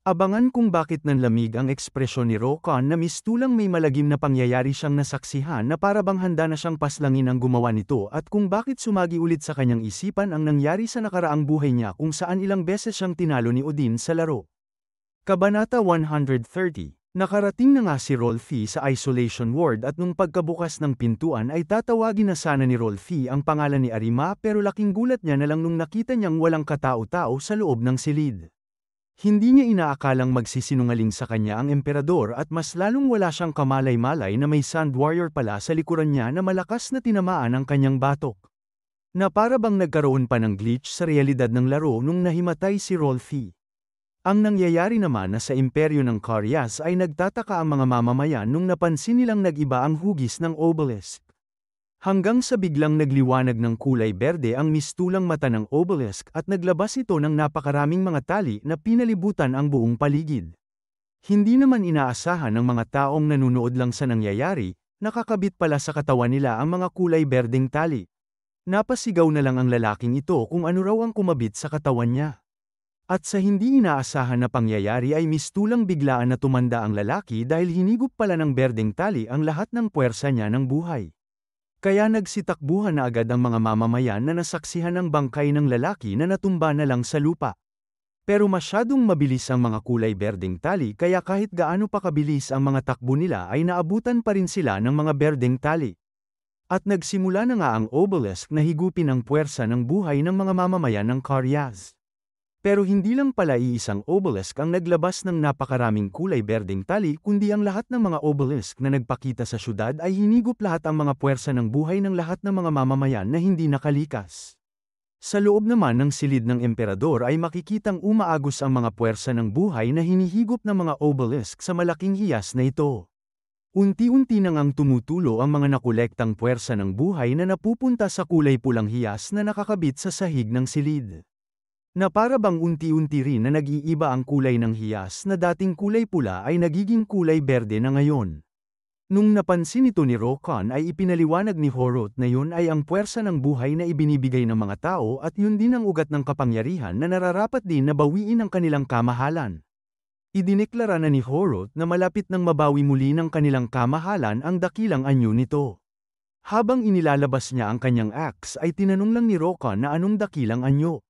Abangan kung bakit nanlamig ang ekspresyon ni Rokon na mistulang may malagim na pangyayari siyang nasaksihan na para bang handa na siyang paslangin ang gumawa nito at kung bakit sumagi ulit sa kanyang isipan ang nangyari sa nakaraang buhay niya kung saan ilang beses siyang tinalo ni Odin sa laro. Kabanata 130. Nakarating na nga si Rolfi sa isolation ward at nung pagkabukas ng pintuan ay tatawagin na sana ni Rolfi ang pangalan ni Arima pero laking gulat niya na lang nung nakita niyang walang katao-tao sa loob ng silid. Hindi niya inaakalang magsisinungaling sa kanya ang emperador at mas lalong wala siyang kamalay-malay na may Sand Warrior pala sa likuran niya na malakas na tinamaan ang kanyang batok. Na para bang nagkaroon pa ng glitch sa realidad ng laro nung nahimatay si Rolfi. Ang nangyayari naman na sa imperyo ng Karyas ay nagtataka ang mga mamamayan nung napansin nilang nag-iba ang hugis ng obelisk. Hanggang sa biglang nagliwanag ng kulay berde ang mistulang mata ng obelisk at naglabas ito ng napakaraming mga tali na pinalibutan ang buong paligid. Hindi naman inaasahan ng mga taong nanunood lang sa nangyayari, nakakabit pala sa katawan nila ang mga kulay berdeng tali. Napasigaw na lang ang lalaking ito kung ano raw ang kumabit sa katawan niya. At sa hindi inaasahan na pangyayari ay mistulang biglaan na tumanda ang lalaki dahil hinigop pala ng berdeng tali ang lahat ng puwersa niya ng buhay. Kaya nagsitakbuhan na agad ang mga mamamayan na nasaksihan ang bangkay ng lalaki na natumba na lang sa lupa. Pero masyadong mabilis ang mga kulay berdeng tali kaya kahit gaano pa kabilis ang mga takbo nila ay naabutan pa rin sila ng mga berdeng tali. At nagsimula na nga ang obelisk na higupin ang puwersa ng buhay ng mga mamamayan ng Karyas. Pero hindi lang pala iisang obelisk ang naglabas ng napakaraming kulay berdeng tali kundi ang lahat ng mga obelisk na nagpakita sa syudad ay hinigop lahat ang mga puwersa ng buhay ng lahat ng mga mamamayan na hindi nakalikas. Sa loob naman ng silid ng emperador ay makikitang umaagos ang mga puwersa ng buhay na hinihigop ng mga obelisk sa malaking hiyas na ito. Unti-unti nang ang tumutulo ang mga nakolektang puwersa ng buhay na napupunta sa kulay pulang hiyas na nakakabit sa sahig ng silid. Na para bang unti-unti rin na nag-iiba ang kulay ng hiyas na dating kulay pula ay nagiging kulay berde na ngayon. Nung napansin ito ni Rokon ay ipinaliwanag ni Horot na yun ay ang puwersa ng buhay na ibinibigay ng mga tao at yun din ang ugat ng kapangyarihan na nararapat din na bawiin ang kanilang kamahalan. Idineklara na ni Horot na malapit nang mabawi muli ng kanilang kamahalan ang dakilang anyo nito. Habang inilalabas niya ang kanyang axe ay tinanong lang ni Rokon na anong dakilang anyo.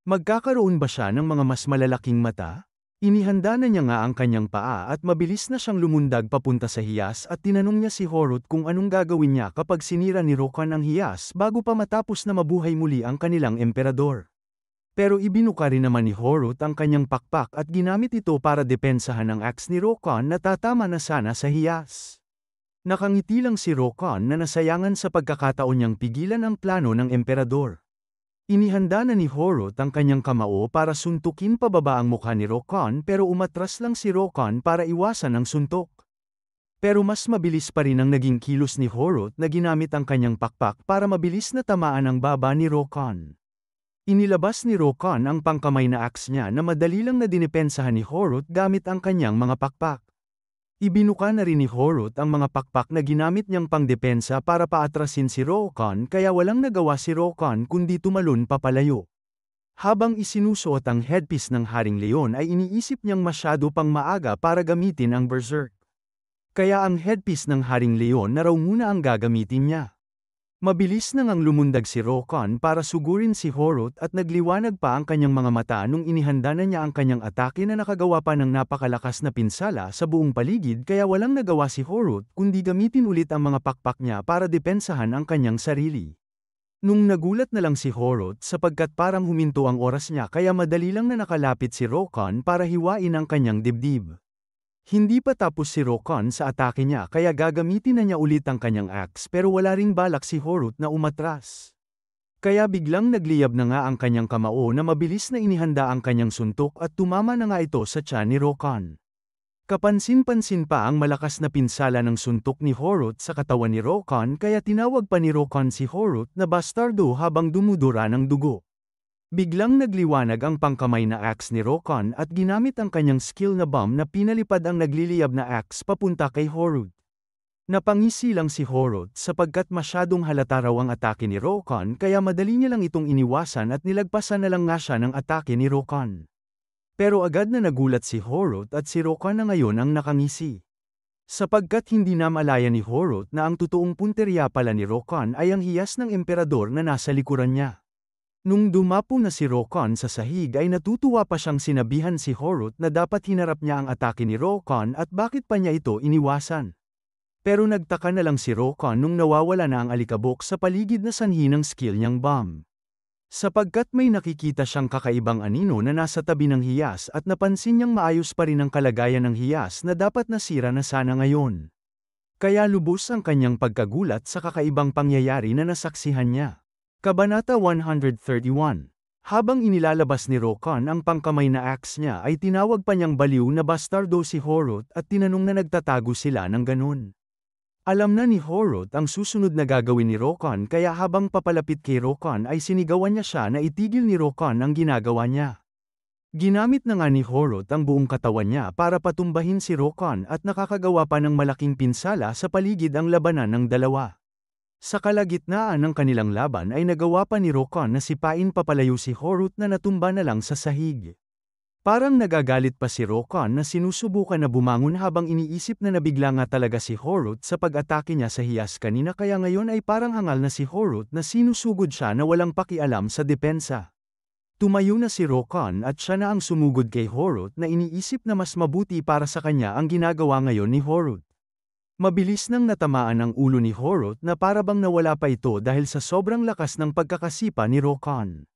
Magkakaroon ba siya ng mga mas malalaking mata? Inihanda na niya nga ang kanyang paa at mabilis na siyang lumundag papunta sa hiyas at tinanong niya si Horot kung anong gagawin niya kapag sinira ni Rokon ang hiyas bago pa matapos na mabuhay muli ang kanilang emperador. Pero ibinuka rin naman ni Horot ang kanyang pakpak at ginamit ito para depensahan ang axe ni Rokon na tatama na sana sa hiyas. Nakangiti lang si Rokon na nasayangan sa pagkakataon niyang pigilan ang plano ng emperador. Inihanda na ni Horot ang kanyang kamao para suntukin pababa ang mukha ni Rokon pero umatras lang si Rokon para iwasan ang suntok. Pero mas mabilis pa rin ang naging kilos ni Horot na ginamit ang kanyang pakpak para mabilis na tamaan ang baba ni Rokon. Inilabas ni Rokon ang pangkamay na axe niya na madali lang na dinepensahan ni Horot gamit ang kanyang mga pakpak. Ibinuka na rin ni Horot ang mga pakpak na ginamit niyang pangdepensa para paatrasin si Rokon kaya walang nagawa si Rokon kundi tumalon papalayo. Habang isinusuot ang headpiece ng Haring Leon ay iniisip niyang masyado pang maaga para gamitin ang Berserk. Kaya ang headpiece ng Haring Leon na raw muna ang gagamitin niya. Mabilis na ngang lumundag si Rokon para sugurin si Horot at nagliwanag pa ang kanyang mga mata nung inihanda na niya ang kanyang atake na nakagawa pa ng napakalakas na pinsala sa buong paligid kaya walang nagawa si Horot kundi gamitin ulit ang mga pakpak niya para depensahan ang kanyang sarili. Nung nagulat na lang si Horot sapagkat parang huminto ang oras niya kaya madali lang na nakalapit si Rokon para hiwain ang kanyang dibdib. Hindi pa tapos si Rokon sa atake niya kaya gagamitin na niya ulit ang kanyang axe pero wala ring balak si Horot na umatras. Kaya biglang nagliyab na nga ang kanyang kamao na mabilis na inihanda ang kanyang suntok at tumama na nga ito sa tiyan ni Rokon. Kapansin-pansin pa ang malakas na pinsala ng suntok ni Horot sa katawan ni Rokon kaya tinawag pa ni Rokon si Horot na bastardo habang dumudura ng dugo. Biglang nagliwanag ang pangkamay na axe ni Rokon at ginamit ang kanyang skill na bomb na pinalipad ang nagliliyab na axe papunta kay Horot. Napangisi lang si Horot sapagkat masyadong halata raw ang atake ni Rokon kaya madali niya lang itong iniwasan at nilagpasan na lang nga siya ng atake ni Rokon. Pero agad na nagulat si Horot at si Rokan na ngayon ang nakangisi. Sapagkat hindi na malaya ni Horot na ang totoong punteriya pala ni Rokan ay ang hiyas ng emperador na nasa likuran niya. Nung dumapo na si Rokan sa sahig ay natutuwa pa siyang sinabihan si Horot na dapat hinarap niya ang atake ni Rokan at bakit pa niya ito iniwasan. Pero nagtaka na lang si Rokan nung nawawala na ang alikabok sa paligid na sanhi ng skill niyang bomb. Sapagkat may nakikita siyang kakaibang anino na nasa tabi ng hiyas at napansin niyang maayos pa rin ang kalagayan ng hiyas na dapat nasira na sana ngayon. Kaya lubos ang kanyang pagkagulat sa kakaibang pangyayari na nasaksihan niya. Kabanata 131. Habang inilalabas ni Rokan ang pangkamay na axe niya ay tinawag pa niyang baliw na bastardo si Horot at tinanong na nagtatago sila ng ganun. Alam na ni Horot ang susunod na gagawin ni Rokan kaya habang papalapit kay Rokan ay sinigawan niya siya na itigil ni Rokan ang ginagawa niya. Ginamit na nga ni Horot ang buong katawan niya para patumbahin si Rokan at nakakagawa pa ng malaking pinsala sa paligid ang labanan ng dalawa. Sa kalagitnaan ng kanilang laban ay nagawa pa ni Rokan na sipain papalayo si Horot na natumba na lang sa sahig. Parang nagagalit pa si Rokan na sinusubukan na bumangon habang iniisip na nabigla nga talaga si Horot sa pag-atake niya sa hiyas kanina kaya ngayon ay parang hangal na si Horot na sinusugod siya na walang pakialam sa depensa. Tumayo na si Rokan at siya na ang sumugod kay Horot na iniisip na mas mabuti para sa kanya ang ginagawa ngayon ni Horot. Mabilis nang natamaan ang ulo ni Horot na parabang nawala pa ito dahil sa sobrang lakas ng pagkakasipa ni Rokan.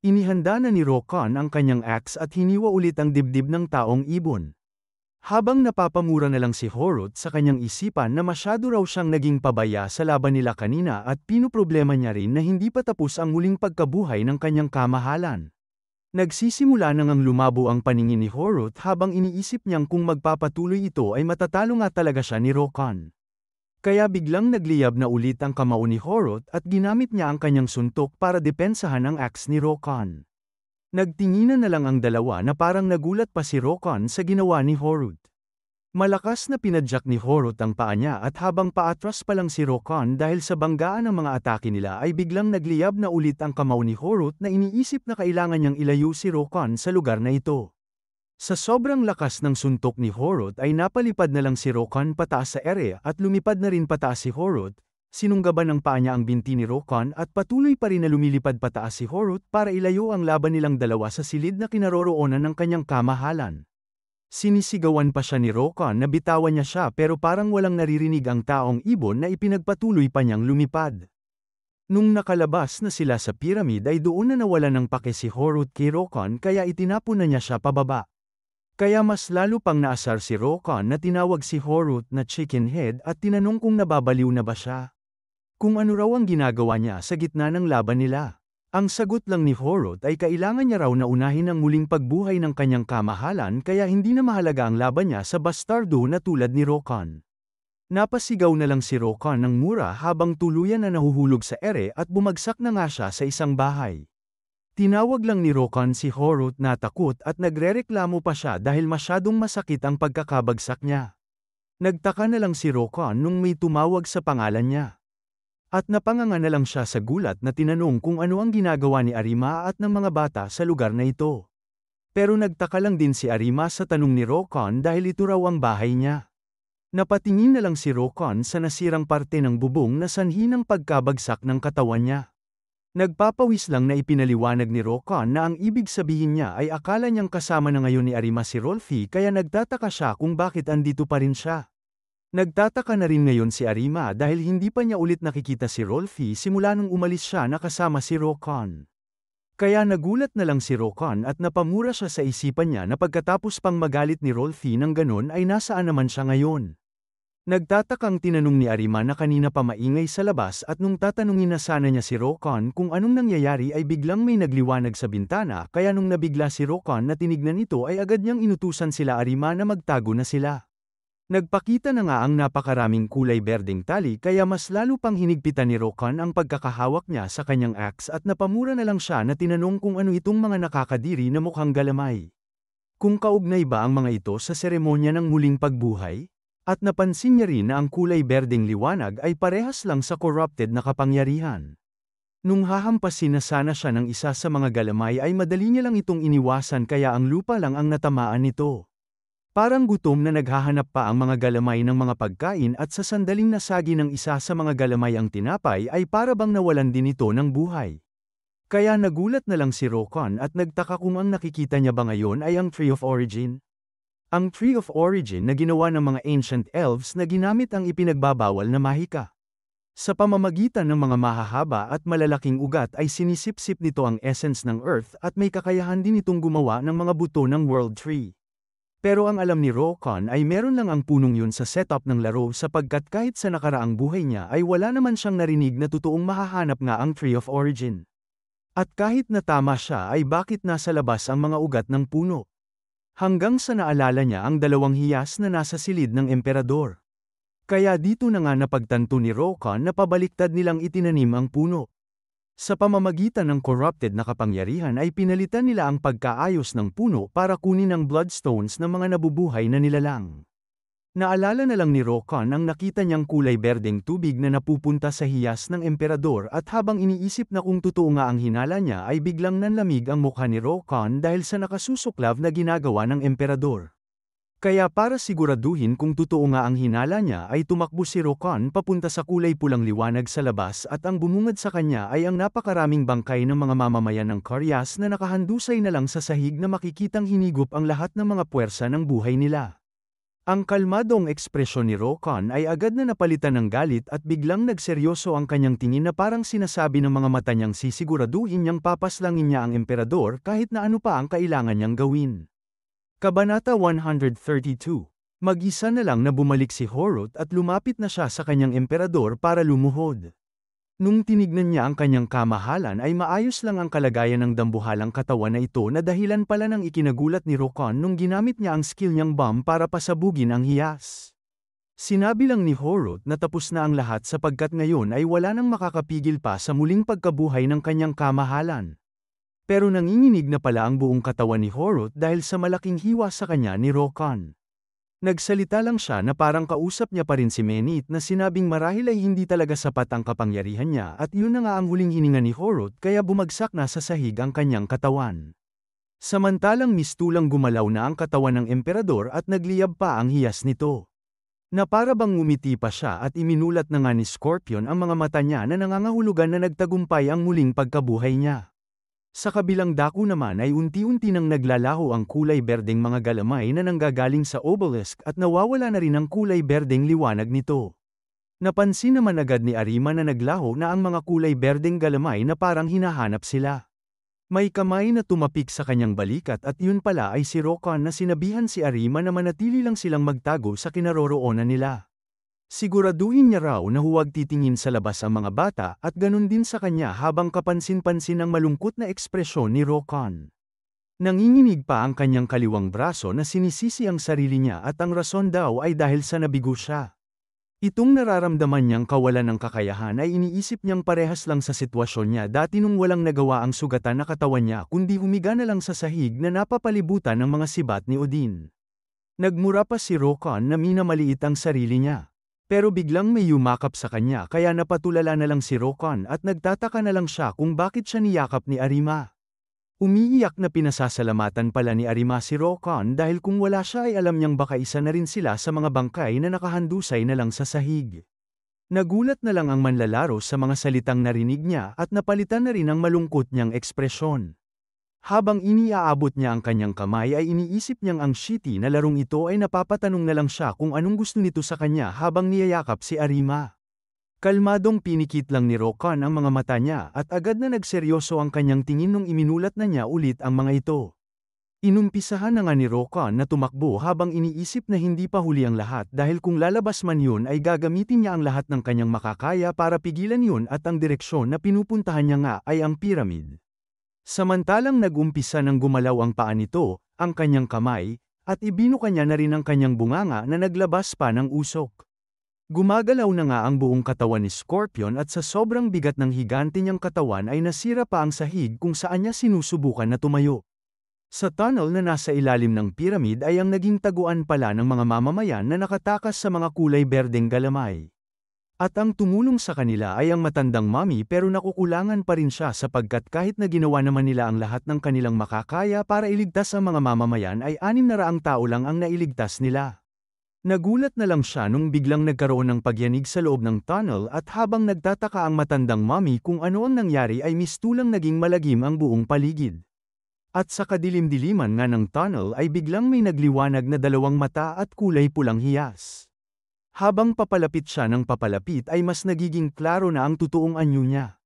Inihanda na ni Rokan ang kanyang axe at hiniwa ulit ang dibdib ng taong ibon. Habang napapamura na lang si Horot sa kanyang isipan na masyado raw siyang naging pabaya sa laban nila kanina at pinoproblema niya rin na hindi pa tapos ang muling pagkabuhay ng kanyang kamahalan. Nagsisimula na ngang lumabo ang paningin ni Horot habang iniisip niyang kung magpapatuloy ito ay matatalo nga talaga siya ni Rokan. Kaya biglang nagliyab na ulit ang kamao ni Horot at ginamit niya ang kanyang suntok para depensahan ang axe ni Rokan. Nagtinginan na lang ang dalawa na parang nagulat pa si Rokan sa ginawa ni Horot. Malakas na pinadyak ni Horot ang paa niya at habang paatras pa lang si Rokan dahil sa banggaan ng mga atake nila ay biglang nagliyab na ulit ang kamao ni Horot na iniisip na kailangan niyang ilayo si Rokan sa lugar na ito. Sa sobrang lakas ng suntok ni Horot ay napalipad na lang si Rokan pataas sa ere at lumipad na rin pataas si Horot, sinunggaban ng paa niya ang binti ni Rokan at patuloy pa rin na lumilipad pataas si Horot para ilayo ang laban nilang dalawa sa silid na kinaroroonan ng kanyang kamahalan. Sinisigawan pa siya ni Rokan na bitawan niya siya pero parang walang naririnig ang taong ibon na ipinagpatuloy pa niyang lumipad. Nung nakalabas na sila sa pyramid ay doon na nawala ng pake si Horot kay Rokan kaya itinapon na niya siya pababa. Kaya mas lalo pang naasar si Rokan na tinawag si Horot na chicken head at tinanong kung nababaliw na ba siya. Kung ano raw ang ginagawa niya sa gitna ng laban nila. Ang sagot lang ni Horot ay kailangan niya raw na unahin ang muling pagbuhay ng kanyang kamahalan kaya hindi na mahalaga ang laban niya sa bastardo na tulad ni Rokan. Napasigaw na lang si Rokan ng mura habang tuluyan na nahuhulog sa ere at bumagsak na nga siya sa isang bahay. Tinawag lang ni Rokan si Horot na takot at nagrereklamo pa siya dahil masyadong masakit ang pagkakabagsak niya. Nagtaka na lang si Rokan nung may tumawag sa pangalan niya. At napanganga na lang siya sa gulat na tinanong kung ano ang ginagawa ni Arima at ng mga bata sa lugar na ito. Pero nagtaka lang din si Arima sa tanong ni Rokan dahil ito raw ang bahay niya. Napatingin na lang si Rokan sa nasirang parte ng bubong na sanhi ng pagkabagsak ng katawan niya. Nagpapawis lang na ipinaliwanag ni Rokan na ang ibig sabihin niya ay akala niyang kasama na ngayon ni Arima si Rolfi kaya nagtataka siya kung bakit andito pa rin siya. Nagtataka na rin ngayon si Arima dahil hindi pa niya ulit nakikita si Rolfi simula nung umalis siya na kasama si Rokan. Kaya nagulat na lang si Rokan at napamura siya sa isipan niya na pagkatapos pang magalit ni Rolfi ng ganon ay nasaan naman siya ngayon. Nagtatakang tinanong ni Arima na kanina pa maingay sa labas at nung tatanungin na sana niya si Rokan kung anong nangyayari ay biglang may nagliwanag sa bintana kaya nung nabigla si Rokan na tinignan ito ay agad niyang inutusan sila Arima na magtago na sila. Nagpakita na nga ang napakaraming kulay berdeng tali kaya mas lalo pang hinigpitan ni Rokan ang pagkakahawak niya sa kanyang axe at napamura na lang siya na tinanong kung ano itong mga nakakadiri na mukhang galamay. Kung kaugnay ba ang mga ito sa seremonya ng muling pagbuhay? At napansin niya rin na ang kulay berdeng liwanag ay parehas lang sa corrupted na kapangyarihan. Nung hahampasin na sana siya ng isa sa mga galamay ay madali niya lang itong iniwasan kaya ang lupa lang ang natamaan nito. Parang gutom na naghahanap pa ang mga galamay ng mga pagkain at sa sandaling nasagi ng isa sa mga galamay ang tinapay ay para bang nawalan din ito ng buhay. Kaya nagulat na lang si Rokon at nagtaka kung ang nakikita niya ba ngayon ay ang Tree of Origin. Ang Tree of Origin na ginawa ng mga ancient elves na ginamit ang ipinagbabawal na mahika. Sa pamamagitan ng mga mahahaba at malalaking ugat ay sinisip-sip nito ang essence ng Earth at may kakayahan din itong gumawa ng mga buto ng World Tree. Pero ang alam ni Rokon ay meron lang ang punong yun sa setup ng laro sapagkat kahit sa nakaraang buhay niya ay wala naman siyang narinig na totoong mahahanap nga ang Tree of Origin. At kahit na tama siya ay bakit nasa labas ang mga ugat ng puno? Hanggang sa naalala niya ang dalawang hiyas na nasa silid ng emperador. Kaya dito na nga napagtanto ni Rokon na pabaliktad nilang itinanim ang puno. Sa pamamagitan ng corrupted na kapangyarihan ay pinalitan nila ang pagkaayos ng puno para kunin ang bloodstones ng mga nabubuhay na nilalang. Naalala na lang ni Rokon ang nakita niyang kulay berdeng tubig na napupunta sa hiyas ng emperador at habang iniisip na kung totoo nga ang hinala niya ay biglang nanlamig ang mukha ni Rokon dahil sa nakasusuklav na ginagawa ng emperador. Kaya para siguraduhin kung totoo nga ang hinala niya ay tumakbo si Rokon papunta sa kulay pulang liwanag sa labas at ang bumungad sa kanya ay ang napakaraming bangkay ng mga mamamayan ng Karyas na nakahandusay na lang sa sahig na makikitang hinigop ang lahat ng mga puwersa ng buhay nila. Ang kalmadong ekspresyon ni Rokon ay agad na napalitan ng galit at biglang nagseryoso ang kanyang tingin na parang sinasabi ng mga mata niyang sisiguraduhin niyang papaslangin niya ang emperador kahit na ano pa ang kailangan niyang gawin. Kabanata 132. Mag-isa na lang na bumalik si Horut at lumapit na siya sa kanyang emperador para lumuhod. Nung tinignan niya ang kanyang kamahalan ay maayos lang ang kalagayan ng dambuhalang katawan na ito na dahilan pala ng ikinagulat ni Rokon nung ginamit niya ang skill niyang bomb para pasabugin ang hiyas. Sinabi lang ni Horut na tapos na ang lahat sapagkat ngayon ay wala nang makakapigil pa sa muling pagkabuhay ng kanyang kamahalan. Pero nanginginig na pala ang buong katawan ni Horut dahil sa malaking hiwa sa kanya ni Rokon. Nagsalita lang siya na parang kausap niya pa rin si Menit na sinabing marahil ay hindi talaga sapat ang kapangyarihan niya at yun na nga ang huling hininga ni Horut kaya bumagsak na sa sahig ang kanyang katawan. Samantalang mistulang gumalaw na ang katawan ng emperador at nagliyab pa ang hiyas nito. Na para bang ngumiti pa siya at iminulat na nga ni Scorpion ang mga mata niya na nangangahulugan na nagtagumpay ang muling pagkabuhay niya. Sa kabilang dako naman ay unti-unti nang naglalaho ang kulay berdeng mga galamay na nanggagaling sa obelisk at nawawala na rin ang kulay berdeng liwanag nito. Napansin naman agad ni Arima na naglaho na ang mga kulay berdeng galamay na parang hinahanap sila. May kamay na tumapik sa kanyang balikat at yun pala ay si Rokon na sinabihan si Arima na manatili lang silang magtago sa kinaroroonan nila. Siguraduhin niya raw na huwag titingin sa labas ang mga bata at ganun din sa kanya habang kapansin-pansin ang malungkot na ekspresyon ni Rokon. Nanginginig pa ang kanyang kaliwang braso na sinisisi ang sarili niya at ang rason daw ay dahil sa nabigo siya. Itong nararamdaman niyang kawalan ng kakayahan ay iniisip niyang parehas lang sa sitwasyon niya dati nung walang nagawa ang sugatan na katawan niya kundi humiga na lang sa sahig na napapalibutan ng mga sibat ni Odin. Nagmura pa si Rokon na minamaliit ang sarili niya. Pero biglang may yumakap sa kanya kaya napatulala na lang si Rokon at nagtataka na lang siya kung bakit siya niyakap ni Arima. Umiiyak na pinasasalamatan pala ni Arima si Rokon dahil kung wala siya ay alam niyang baka isa na rin sila sa mga bangkay na nakahandusay na lang sa sahig. Nagulat na lang ang manlalaro sa mga salitang narinig niya at napalitan na rin ang malungkot niyang ekspresyon. Habang iniaabot niya ang kanyang kamay ay iniisip niyang ang shitty na larong ito ay napapatanong na lang siya kung anong gusto nito sa kanya habang niyayakap si Arima. Kalmadong pinikit lang ni Rokon ang mga mata niya at agad na nagseryoso ang kanyang tingin nung iminulat na niya ulit ang mga ito. Inumpisahan na nga ni Rokon na tumakbo habang iniisip na hindi pa huli ang lahat dahil kung lalabas man yun ay gagamitin niya ang lahat ng kanyang makakaya para pigilan yun at ang direksyon na pinupuntahan niya nga ay ang pyramid. Samantalang nag-umpisa ng gumalaw ang paa nito, ang kanyang kamay, at ibinuka niya na rin ang kanyang bunganga na naglabas pa ng usok. Gumagalaw na nga ang buong katawan ni Scorpion at sa sobrang bigat ng higante niyang katawan ay nasira pa ang sahig kung saan niya sinusubukan na tumayo. Sa tunnel na nasa ilalim ng pyramid ay ang naging taguan pala ng mga mamamayan na nakatakas sa mga kulay berdeng galamay. At ang tumulong sa kanila ay ang matandang mommy pero nakukulangan pa rin siya sapagkat kahit na ginawa naman nila ang lahat ng kanilang makakaya para iligtas ang mga mamamayan ay 600 tao lang ang nailigtas nila. Nagulat na lang siya nung biglang nagkaroon ng pagyanig sa loob ng tunnel at habang nagtataka ang matandang mommy kung ano ang nangyari ay mistulang naging malagim ang buong paligid. At sa kadilim-diliman nga ng tunnel ay biglang may nagliwanag na 2 mata at kulay pulang hiyas. Habang papalapit siya ng papalapit ay mas nagiging klaro na ang totoong anyo niya.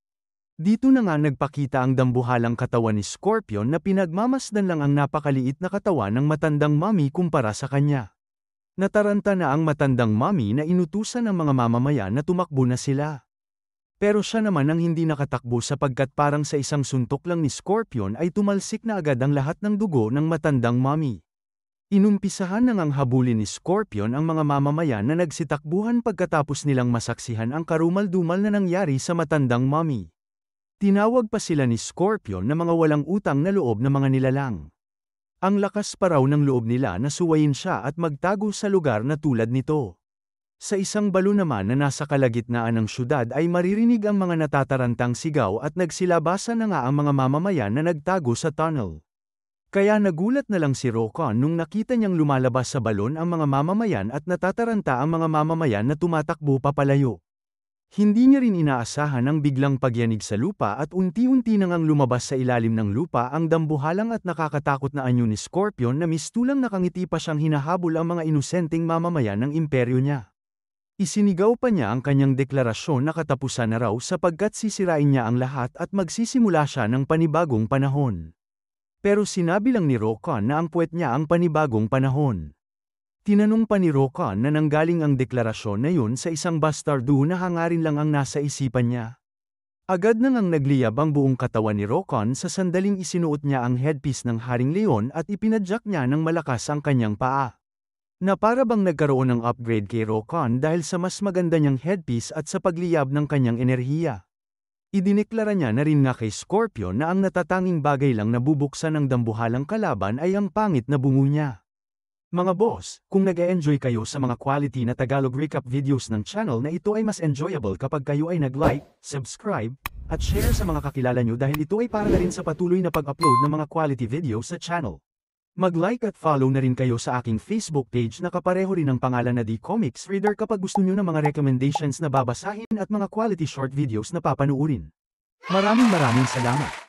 Dito na nga nagpakita ang dambuhalang katawan ni Scorpion na pinagmamasdan lang ang napakaliit na katawan ng matandang mommy kumpara sa kanya. Nataranta na ang matandang mommy na inutusan ng mga mamamayan na tumakbo na sila. Pero siya naman ang hindi nakatakbo sapagkat parang sa isang suntok lang ni Scorpion ay tumalsik na agad ang lahat ng dugo ng matandang mommy. Inumpisahan nang ang habulin ni Scorpion ang mga mamamayan na nagsitakbuhan pagkatapos nilang masaksihan ang karumal-dumal na nangyari sa matandang mommy. Tinawag pa sila ni Scorpion na mga walang utang na loob na mga nilalang. Ang lakas pa raw ng loob nila na suwayin siya at magtago sa lugar na tulad nito. Sa isang balon naman na nasa kalagitnaan ng syudad ay maririnig ang mga natatarantang sigaw at nagsilabasan na nga ang mga mamamayan na nagtago sa tunnel. Kaya nagulat na lang si Rokon nung nakita niyang lumalabas sa balon ang mga mamamayan at natataranta ang mga mamamayan na tumatakbo papalayo. Hindi niya rin inaasahan ang biglang pagyanig sa lupa at unti-unti nang lumabas sa ilalim ng lupa ang dambuhalang at nakakatakot na anyo ni Scorpion na mistulang nakangiti pa siyang hinahabol ang mga inosenteng mamamayan ng imperyo niya. Isinigaw pa niya ang kanyang deklarasyon na katapusan na raw sapagkat sisirain niya ang lahat at magsisimula siya ng panibagong panahon. Pero sinabi lang ni Rokon na ang puwet niya ang panibagong panahon. Tinanong pa ni Rokon na nanggaling ang deklarasyon na yun sa isang bastardo na hangarin lang ang nasa isipan niya. Agad nang nagliyab ang buong katawan ni Rokon sa sandaling isinuot niya ang headpiece ng Haring Leon at ipinadyak niya ng malakas ang kanyang paa. Na para bang nagkaroon ng upgrade kay Rokon dahil sa mas maganda niyang headpiece at sa pagliyab ng kanyang enerhiya. Idineklara niya na rin nga kay Scorpion na ang natatanging bagay lang na bubuksan ng dambuhalang kalaban ay ang pangit na bungo niya. Mga boss, kung nag-e-enjoy kayo sa mga quality na Tagalog recap videos ng channel na ito ay mas enjoyable kapag kayo ay nag-like, subscribe, at share sa mga kakilala nyo dahil ito ay para na rin sa patuloy na pag-upload ng mga quality videos sa channel. Mag-like at follow na rin kayo sa aking Facebook page na kapareho rin ang pangalan na The Comics Reader kapag gusto nyo ng mga recommendations na babasahin at mga quality short videos na papanuurin. Maraming salamat!